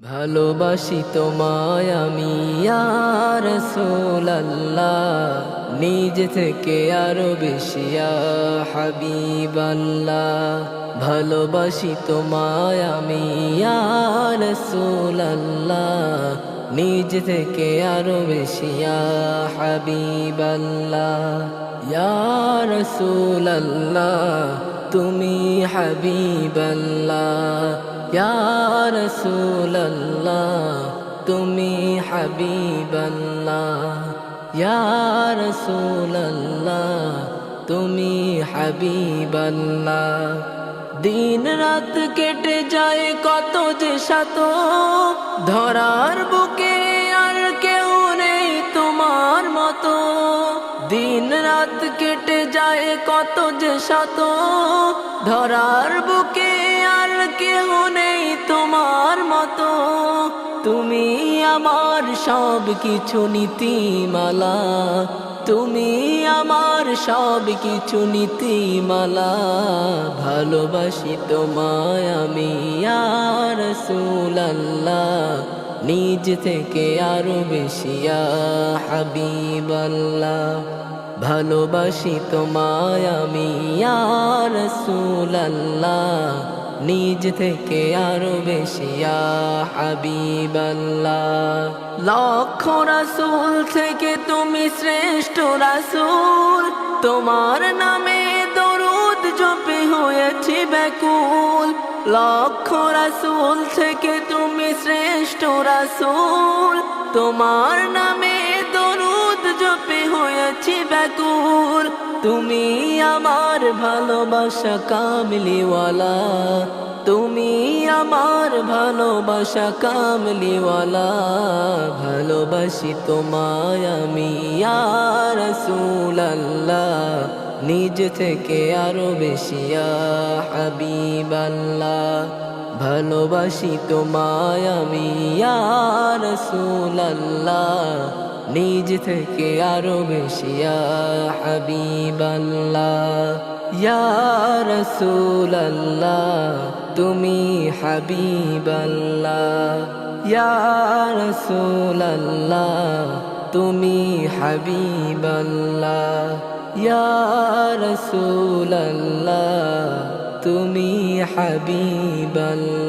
ভালোবাসি তোমায় আমি ইয়া রাসূলুল্লাহ, নিজ থেকে আরো বেশি ইয়া হাবিবাল্লাহ। ভালোবাসি তোমায় আমি ইয়া রাসূলুল্লাহ, নিজ থেকে আরো বেশি ইয়া হাবিবাল্লাহ। ইয়া রাসূলুল্লাহ তুমি হাবিবাল্লাহ, ইয়া রাসূলুল্লাহ তুমি হাবিবাল্লাহ, ইয়া রাসূলুল্লাহ তুমি হাবিবাল্লাহ। দিন রাত কেটে যায় কত যে শত, ধরার বুকে আর কেউ নেই তোমার মতো। দিন রাত কেটে যায় কত যে শত, ধরার বুকে আর কেউ নেই তোমার মতো। তুমি আমার সব কিছু নীতিমালা, তুমি আমার সব কিছু নীতিমালা। ভালোবাসি তোমায় আমি ইয়া রাসূলুল্লাহ, নিজ থেকে আরো বেশি ইয়া হাবিবাল্লাহ। ভালোবাসি তোমায় আমি ইয়া রাসূলুল্লাহ, নিজ থেকে আরো বেশি ইয়া হাবিবাল্লাহ। লক্ষ রাসূল থেকে তুমি শ্রেষ্ঠ রাসূল, তোমার নামে দরুদ জপে হয়েছি ব্যাকুল। লক্ষ রাসূল থেকে তুমি শ্রেষ্ঠ রাসূল, তোমার নামে দরুদ জপে হয়েছি ব্যাকুল। তুমি আমার ভালোবাসা কামলিওয়ালা, তুমি আমার ভালোবাসা কামলিওয়ালা। ভালোবাসি তোমায় আমি ইয়া রাসূলুল্লাহ, নিজ থেকে আরো বেশি ইয়া হাবিবাল্লাহ। ভালোবাসি তোমায় আমি ইয়া রাসূলুল্লাহ, নিজ থেকে আরো বেশি ইয়া হাবিবাল্লাহ। ইয়া রাসূলুল্লাহ তুমি হাবিবাল্লাহ, ইয়া রাসূলুল্লাহ তুমি হাবিবাল্লাহ, ইয়া রাসূলুল্লাহ তুমি হাবিবাল্লাহ।